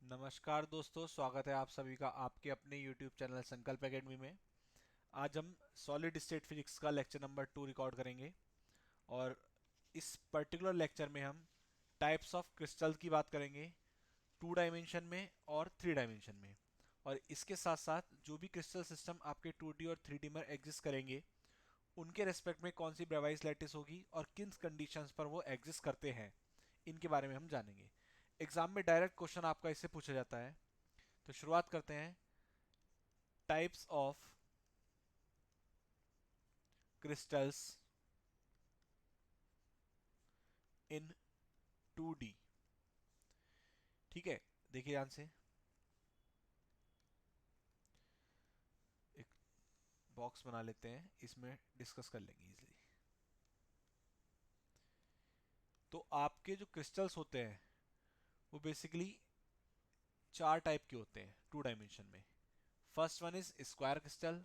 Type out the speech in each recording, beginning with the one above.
नमस्कार दोस्तों, स्वागत है आप सभी का आपके अपने YouTube चैनल संकल्प एकेडमी में। आज हम सॉलिड स्टेट फिजिक्स का लेक्चर नंबर 2 रिकॉर्ड करेंगे और इस पर्टिकुलर लेक्चर में हम टाइप्स ऑफ क्रिस्टल की बात करेंगे, 2 डायमेंशन में और 3 डायमेंशन में। और इसके साथ साथ जो भी क्रिस्टल सिस्टम आपके 2D और 3D में एग्जिस्ट करेंगे उनके रेस्पेक्ट में कौन सी ब्रेवाइज लैटिस होगी और किन कंडीशंस पर वो एग्जिस्ट करते हैं, इनके बारे में हम जानेंगे। एग्जाम में डायरेक्ट क्वेश्चन आपका इससे पूछा जाता है। तो शुरुआत करते हैं। Types of crystals in 2D। ठीक है, देखिए ध्यान से, एक बॉक्स बना लेते हैं, इसमें डिस्कस कर लेंगे इजीली। तो आपके जो क्रिस्टल्स होते हैं वो बेसिकली 4 टाइप के होते हैं 2 डायमेंशन में। First one is square crystal,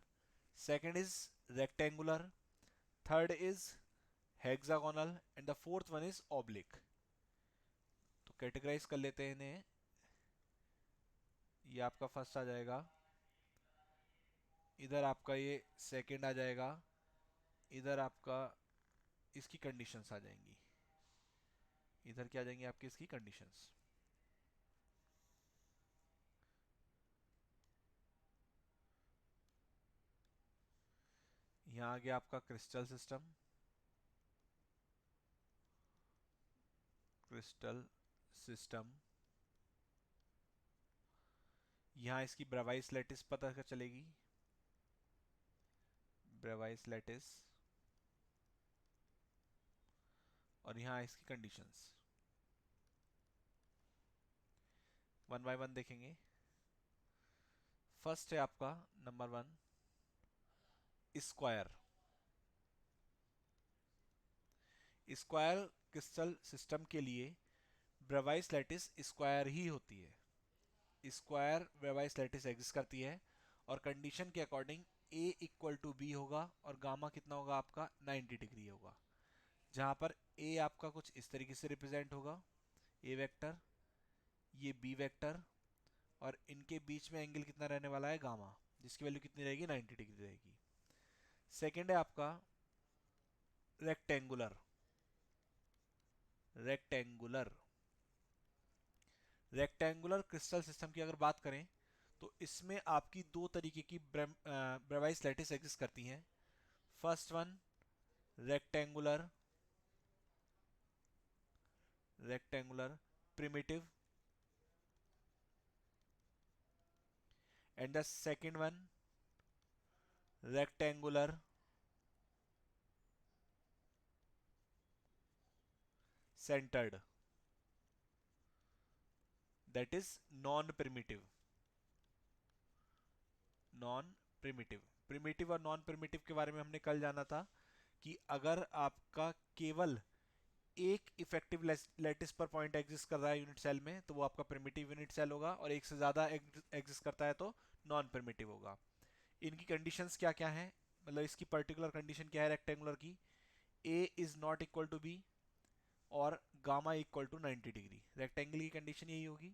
second is rectangular, third is hexagonal and the fourth one is oblique. तो कैटेगराइज कर लेते हैं इन्हें। ये आपका फर्स्ट आ जाएगा, इधर आपका ये सेकंड आ जाएगा, इधर आपका इसकी कंडीशंस आ जाएंगी, इधर क्या आ जाएंगी आपकी इसकी कंडीशंस। यहाँ आ गया आपका क्रिस्टल सिस्टम, क्रिस्टल सिस्टम। यहाँ इसकी ब्रेवाइस लैटिस पता कर चलेगी, ब्रेवाइस लैटिस। और यहाँ इसकी कंडीशंस वन बाय वन देखेंगे। फर्स्ट है आपका number 1, square. Square crystal system के लिए ब्रेवाइस लैटिस स्क्वायर ही होती है। स्क्वायर ब्रेवाइस लैटिस एग्जिस्ट करती है और कंडीशन के according a equal to b होगा और गामा कितना होगा आपका 90 डिग्री होगा। जहां पर ए आपका कुछ इस तरीके से रिप्रेजेंट होगा, ए वेक्टर, ये बी वेक्टर, और इनके बीच में एंगल कितना रहने वाला है गामा, जिसकी वैल्यू कितनी रहेगी 90 डिग्री रहेगी। सेकेंड है आपका rectangular. Rectangular rectangular crystal system की अगर बात करें तो इसमें आपकी दो तरीके की ब्रेवाइस लैटिस एग्जिस्ट करती हैं। First one rectangular, rectangular primitive, and the second one rectangular centred, that is non primitive. Non primitive, primitive और नॉन प्रिमिटिव के बारे में हमने कल जाना था कि अगर आपका केवल एक इफेक्टिव लैटिस पर पॉइंट एग्जिस्ट कर रहा है यूनिट सेल में तो वो आपका प्रिमिटिव यूनिट सेल होगा, और एक से ज्यादा एग्जिस्ट करता है तो नॉन प्रिमिटिव होगा। इनकी कंडीशंस क्या क्या है, मतलब इसकी पर्टिकुलर कंडीशन क्या है रेक्टेंगुलर की, A is not equal to B और gamma equal to 90 degree. Rectangle की कंडीशन यही होगी।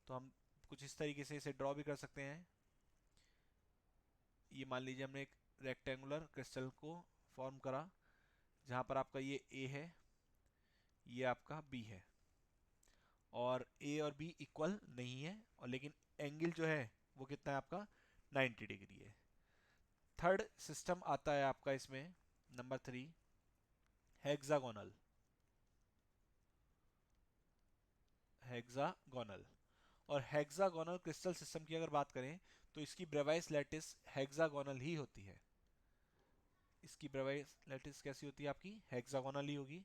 तो हम कुछ इस तरीके से इसे ड्रॉ भी कर सकते हैं। ये मान लीजिए हमने एक रेक्टेंगुलर क्रिस्टल को फॉर्म करा जहां पर आपका ये ए है, ये आपका बी है, और ए और बी इक्वल नहीं है, और लेकिन एंगल जो है वो कितना है आपका 90 डिग्री है। थर्ड सिस्टम आता है आपका इसमें नंबर 3, हेक्सागोनल। हेक्सागोनल और हेक्सागोनल क्रिस्टल सिस्टम की अगर बात करें तो इसकी ब्रेवाइस लैटिस हेक्सागोनल ही होती है। इसकी ब्रेवाइस लैटिस कैसी होती है आपकी, हेक्सागोनल ही होगी।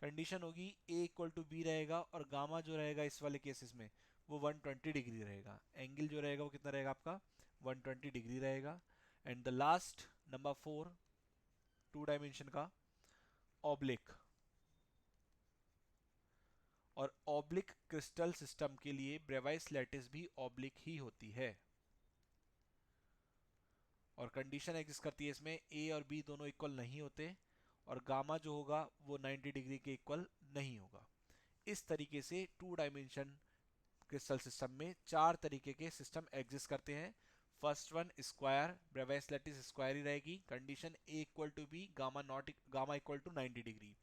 कंडीशन होगी ए इक्वल टू बी रहेगा और गामा जो रहेगा इस वाले केसेस में वो 120 डिग्री रहेगा। एंगल जो रहेगा वो कितना रहेगा आपका 120 डिग्री रहेगा। And the last number 4, 2 dimension का, ऑब्लिक। और ऑब्लिक क्रिस्टल सिस्टम के लिए ब्रेवाइस लैटिस भी ऑब्लिक ही होती है, और कंडीशन एग्जिस्ट करती है इसमें ए और बी दोनों इक्वल नहीं होते और गामा जो होगा वो 90 डिग्री के इक्वल नहीं होगा। इस तरीके से 2 डायमेंशन क्रिस्टल सिस्टम में चार तरीके के सिस्टम एग्जिस्ट करते हैं। First one square, Bravais lattice square ही रहेगी, condition A equal to B, gamma equal to 90 degree.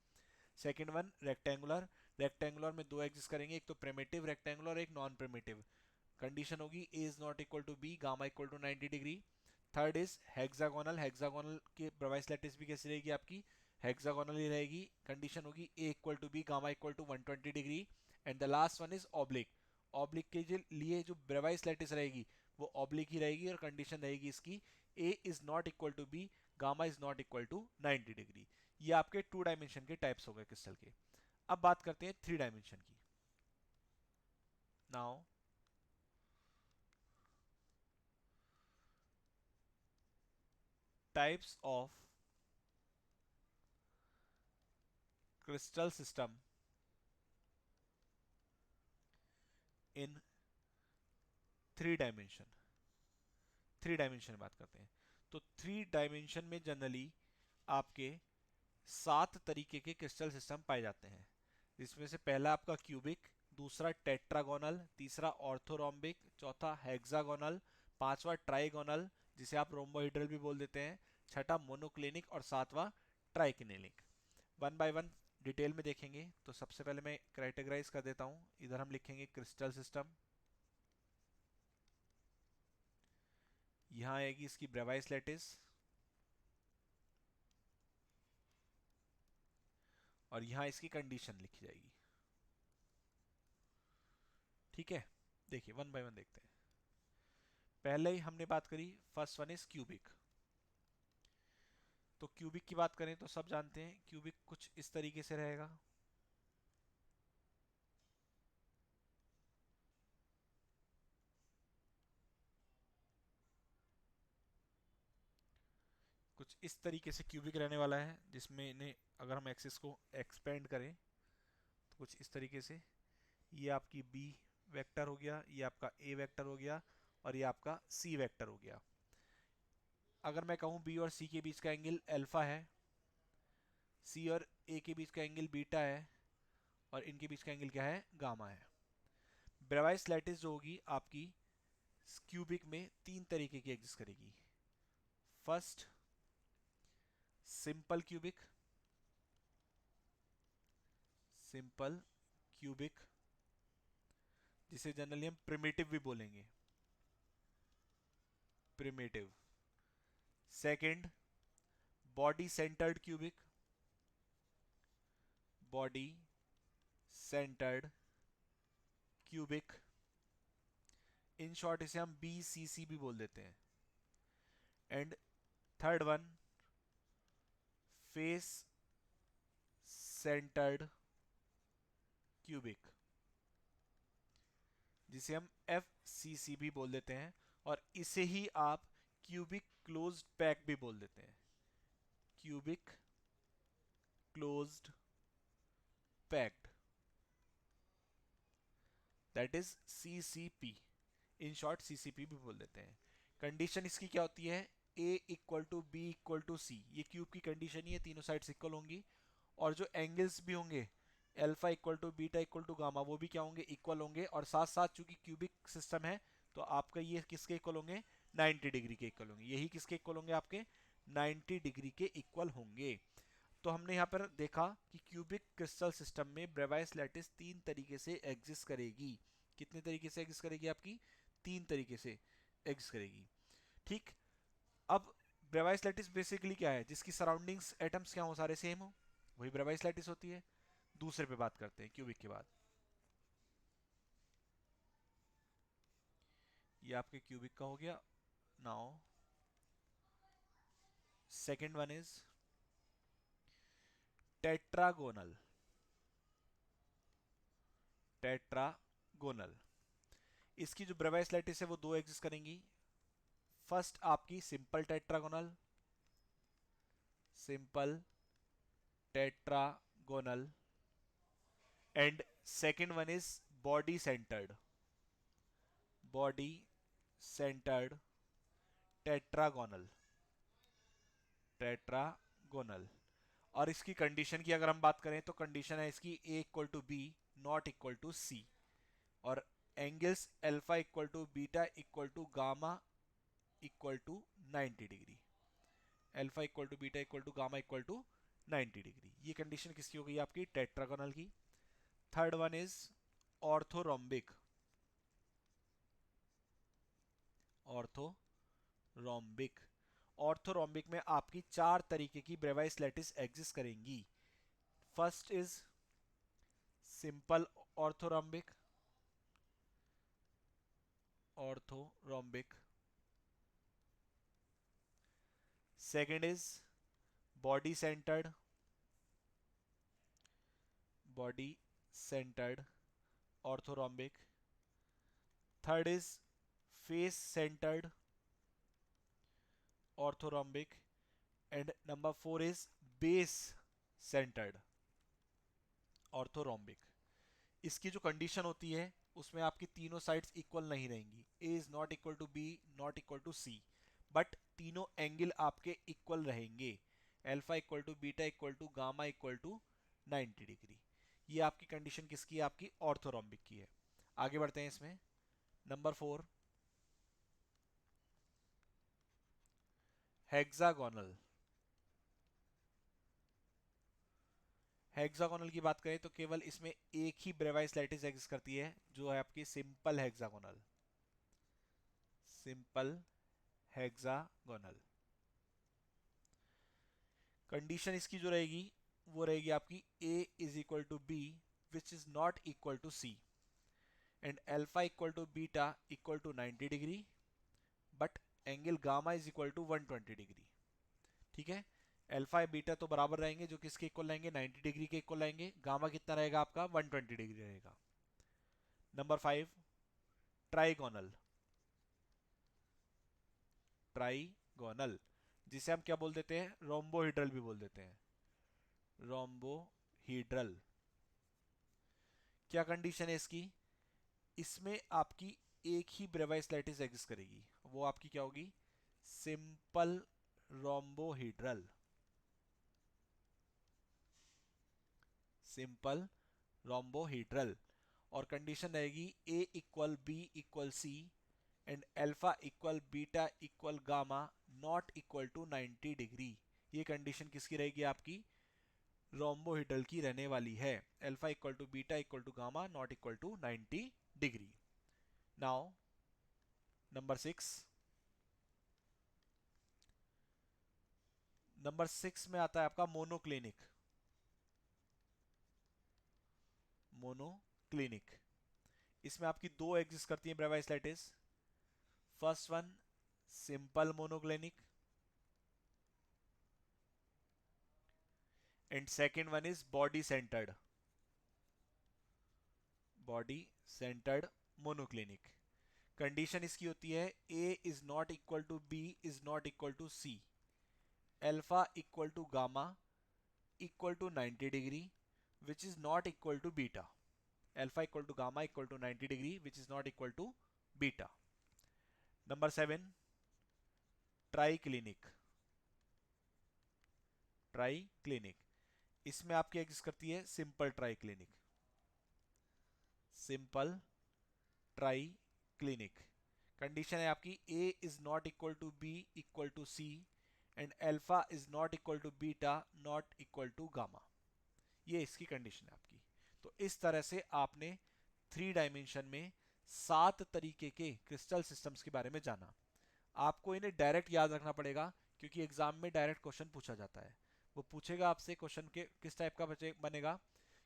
Second one rectangular, rectangular में दो एग्जिस्ट करेंगे, एक तो प्रिमिटिव रेक्टेंगुलर और एक नॉन प्रिमिटिव। कंडीशन होगी A is not equal to B, gamma equal to 90 degree. Third is hexagonal, hexagonal की Bravais lattice भी कैसी रहेगी आपकी, हेक्सागोनल ही रहेगी। कंडीशन होगी A equal to B, gamma equal to 120 degree. And the last one is oblique, oblique के लिए जो ब्रेवाइस लैटिस रहेगी वो ऑब्लिक ही रहेगी, और कंडीशन रहेगी इसकी A is not equal to B, gamma is not equal to 90 degree. ये आपके टू डायमेंशन के टाइप्स हो गए क्रिस्टल के। अब बात करते हैं थ्री डायमेंशन की। Now types of crystal system in three dimension. Three dimension बात करते हैं तो थ्री डायमेंशन में जनरली आपके सात तरीके के क्रिस्टल सिस्टम पाए जाते हैं, जिसमें से पहला आपका क्यूबिक, दूसरा टेट्रागोनल, तीसरा ऑर्थोरोम्बिक, चौथा हेक्सागोनल, पांचवा ट्राइगोनल जिसे आप रोम्बोहेड्रल भी बोल देते हैं, छठा मोनोक्लिनिक और सातवां ट्राइकिनेलिक। वन बाय वन डिटेल में देखेंगे। तो सबसे पहले मैं कैटेगराइज कर देता हूं। इधर हम लिखेंगे क्रिस्टल सिस्टम, यहां आएगी इसकी ब्रेवाइस लैटिस, और यहां इसकी कंडीशन लिखी जाएगी। ठीक है, देखिए वन बाय वन देखते हैं। पहले ही हमने बात करी, फर्स्ट वन इज क्यूबिक। तो क्यूबिक की बात करें तो सब जानते हैं क्यूबिक कुछ इस तरीके से रहेगा। कुछ इस तरीके से क्यूबिक रहने वाला है, जिसमें इन्हें अगर हम एक्सिस को एक्सपेंड करें तो कुछ इस तरीके से, ये आपकी बी वेक्टर हो गया, ये आपका ए वेक्टर हो गया, और ये आपका सी वेक्टर हो गया। अगर मैं कहूँ बी और सी के बीच का एंगल अल्फा है, सी और ए के बीच का एंगल बीटा है, और इनके बीच का एंगल क्या है, गामा है। ब्रेवाइस लैटिस जो होगी आपकी क्यूबिक में तीन तरीके की एग्जिस्ट करेगी। First simple cubic, simple cubic जिसे जनरली हम प्रिमिटिव भी बोलेंगे, primitive. Second body centred cubic, body centred cubic, in short इसे हम बी सी सी भी बोल देते हैं। And third one face centred cubic, जिसे हम एफ सी सी भी बोल देते हैं, और इसे ही आप क्यूबिक क्लोज्ड पैक भी बोल देते हैं, cubic closed packed, that is C C P, in short C C P भी बोल देते हैं। कंडीशन इसकी क्या होती है, A equal to B equal to C, ये क्यूब की कंडीशन ही है, तीनों साइड्स इक्वल होंगी, और जो एंगल्स भी होंगे alpha equal to beta equal to gamma वो भी क्या होंगे, इक्वल होंगे। और साथ साथ चूंकि क्यूबिक सिस्टम है तो आपका ये किसके इक्वल होंगे, 90 डिग्री के इक्वल होंगे, यही किसके इक्वल होंगे, आपके 90 डिग्री के इक्वल होंगे। तो हमने यहाँ पर देखा कि क्यूबिक क्रिस्टल सिस्टम में ब्रेवाइस लैटिस तीन तरीके से एग्जिस्ट करेगी। कितने तरीके से एग्जिस्ट करेगी आपकी, तीन तरीके से एग्जिस्ट करेगी। ठीक, अब ब्रेवाइस लैटिस बेसिकली क्या है, जिसकी सराउंडिंग्स एटम्स क्या हो, सारे सेम हो, वही ब्रेवाइस लैटिस होती है। दूसरे पे बात करते हैं क्यूबिक के बाद। ये आपके क्यूबिक का हो गया। Now second one is tetragonal, tetragonal इसकी जो ब्रेवाइस लैटिस है वो दो एग्जिस्ट करेंगी। फर्स्ट आपकी simple tetragonal, simple tetragonal, and second one is body centred, body centred tetragonal, tetragonal. और इसकी कंडीशन की अगर हम बात करें तो कंडीशन है इसकी A equal to B not equal to C, और angles alpha equal to beta equal to gamma equal to 90 degree. Alpha equal to beta equal to gamma equal to 90 degree. ये कंडीशन किसकी हो गई आपकी? Tetragonal की। Third one is orthorhombic. Orthorhombic orthorhombic में आपकी चार तरीके की ब्रेवाइस लैटिस एग्जिस्ट करेंगी। First is simple orthorhombic. Orthorhombic. Second is body centred. Body centred orthorhombic. Third is face centred orthorhombic. And number four is base centred orthorhombic. इसकी जो condition होती है उसमें आपकी तीनों साइड्स इक्वल नहीं रहेंगी। A is not equal to B, not equal to C, but तीनों एंगल आपके इक्वल रहेंगे। Alpha equal to beta equal to gamma equal to 90 degree. ये आपकी कंडीशन किसकी है? आपकी ऑर्थोरोम्बिक की है। आगे बढ़ते हैं इसमें। Number four, hexagonal. हेक्सागोनल की बात करें तो केवल इसमें एक ही ब्रेवाइस लैटिस एग्जिस्ट करती है, जो है आपकी simple hexagonal. Simple hexagonal. Condition इसकी जो रहेगी वो रहेगी आपकी a is equal to b which is not equal to C, and alpha equal to beta equal to 90 degree, but angle gamma is equal to 120 degree. ठीक है, alpha beta तो बराबर रहेंगे, जो किसके इक्वल रहेंगे? 90 डिग्री के इक्वल रहेंगे। गामा कितना रहेगा आपका? 120 डिग्री रहेगा। Number five, trigonal. ट्राइगोनल जिसे हम क्या बोल देते हैं? रोम्बोहिड्रल भी बोल देते हैं। रोम्बोहिड्रल। क्या कंडीशन है इसकी? इसमें आपकी एक ही ब्रेवाइस लैटिस एग्जिस्ट करेगी। वो आपकी क्या होगी? Simple rhombohedral. Simple rhombohedral. और कंडीशन रहेगी A equal B equal C and alpha equal beta equal gamma not equal to 90 degree. ये कंडीशन किसकी रहेगी? आपकी रोम्बोहिड्रल की रहने वाली है। Alpha equal to beta equal to gamma not equal to 90 degree. Now number six. Number six में आता है आपका मोनोक्लिनिक। मोनोक्लिनिक। इसमें आपकी दो एग्जिस्ट करती है Bravais lattice. First one simple monoclinic and second one is body centred. Body centred monoclinic. Condition इसकी होती है A is not equal to B is not equal to C, alpha equal to gamma equal to 90 degree which is not equal to beta. Alpha equal to gamma equal to 90 degree which is not equal to beta. Number seven, triclinic. Triclinic. इसमें आपकी exist करती है simple triclinic. Simple triclinic. Condition है आपकी A is not equal to B equal to C and alpha is not equal to beta not equal to gamma. ये इसकी condition है आपकी। तो इस तरह से आपने थ्री डायमेंशन में 7 तरीके के क्रिस्टल सिस्टम्स के बारे में जाना। आपको इन्हें डायरेक्ट याद रखना पड़ेगा, क्योंकि एग्जाम में डायरेक्ट क्वेश्चन पूछा जाता है। वो पूछेगा आपसे क्वेश्चन के किस टाइप का बनेगा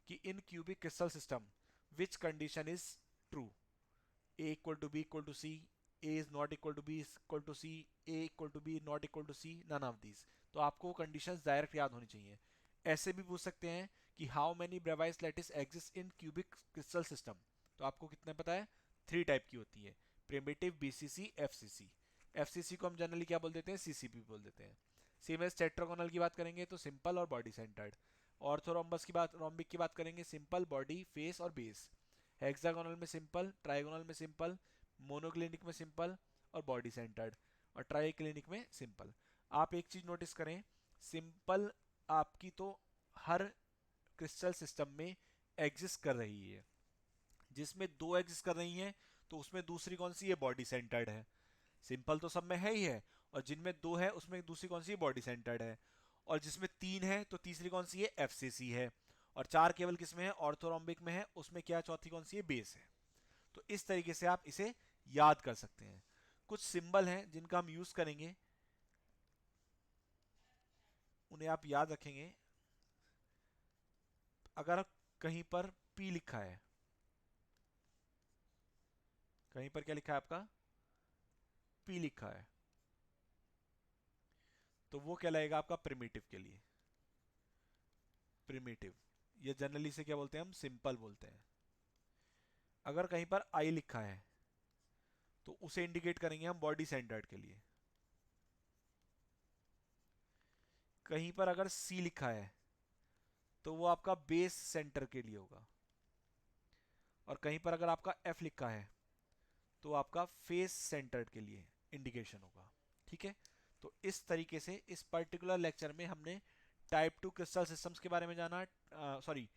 कि in cubic crystal system which condition is true, A equal to B equal to C, A is not equal to B equal to C, A equal to B not equal to C, none of these. तो आपको conditions direct याद होनी चाहिए। ऐसे भी पूछ सकते हैं कि how many Bravais lattice exist in cubic crystal system. तो आपको कितना पता है? 3 टाइप की होती है, प्रिमिटिव, बीसीसी, एफसीसी। एफसीसी को हम जनरली क्या बोल देते हैं? सीसीपी बोल देते हैं। सेम एज टेट्रागोनल की बात करेंगे तो सिंपल और बॉडी सेंटर्ड। ऑर्थोरोम्बस की बात, रोम्बिक की बात करेंगे, सिंपल, बॉडी, फेस और बेस। हेक्सागोनल में सिंपल, ट्राइगोनल में सिंपल, मोनोक्लिनिक में सिंपल और बॉडी सेंटर्ड, और ट्राई क्लिनिक में सिंपल। आप एक चीज नोटिस करें, सिंपल आपकी तो हर क्रिस्टल सिस्टम में एग्जिस्ट कर रही है, जिसमें दो एग्जिस्ट कर रही हैं तो उसमें दूसरी कौन सी है, बॉडी सेंटर्ड है। सिंपल तो सब में है ही है। और जिनमें दो है उसमें दूसरी कौन सी है, बॉडी सेंटर्ड है। और जिसमें तीन है तो तीसरी कौन सी है, एफसीसी है। और चार केवल किसमें है, ऑर्थोरोम्बिक में है, उसमें क्या चौथी कौन सी है, बेस है। तो इस तरीके से आप इसे याद कर सकते हैं। कुछ सिंबल हैं जिनका हम यूज करेंगे, उन्हें आप याद रखेंगे। अगर कहीं पर P लिखा है, कहीं पर क्या लिखा है आपका, P लिखा है, तो वो क्या लगेगा आपका प्रिमिटिव के लिए, प्रिमिटिव। ये जनरली से क्या बोलते हैं, हम सिंपल बोलते हैं। अगर कहीं पर I लिखा है तो उसे इंडिकेट करेंगे हम बॉडी सेंटर्ड के लिए। कहीं पर अगर C लिखा है तो वो आपका बेस सेंटर के लिए होगा। और कहीं पर अगर आपका F लिखा है तो आपका फेस सेंटर्ड के लिए इंडिकेशन होगा। ठीक है। तो इस तरीके से इस पर्टिकुलर लेक्चर में हमने टाइप टू क्रिस्टल सिस्टम्स के बारे में जाना, sorry,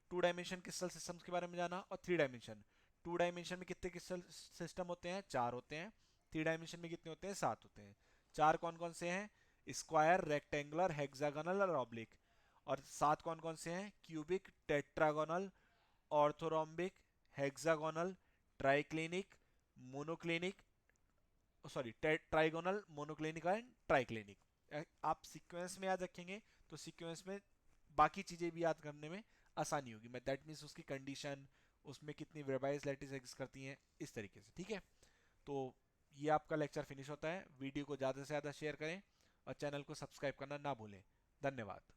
two dimension crystal systems के बारे में जाना, और थ्री डायमेंशन। टू डायमेंशन में कितने क्रिस्टल सिस्टम होते हैं, चार होते हैं। थ्री डायमेंशन में कितने होते हैं, सात होते हैं। चार कौन कौन से हैं, स्क्वायर, रेक्टेंगुलर, हेक्सागोनल और ऑब्लिक। और सात कौन कौन से हैं, cubic, tetragonal, orthorhombic, hexagonal, triclinic, monoclinic, sorry, trigonal, monoclinic and triclinic. आप सीक्वेंस में याद रखेंगे तो सीक्वेंस में बाकी चीजें भी याद करने में आसानी होगी। मैं दैट मीन्स उसकी कंडीशन, उसमें कितनी वेरिएबल्स लैटिस एग्जिस्ट करती हैं, इस तरीके से। ठीक है। तो ये आपका लेक्चर फिनिश होता है। वीडियो को ज़्यादा से ज़्यादा शेयर करें और चैनल को सब्सक्राइब करना ना भूलें। धन्यवाद।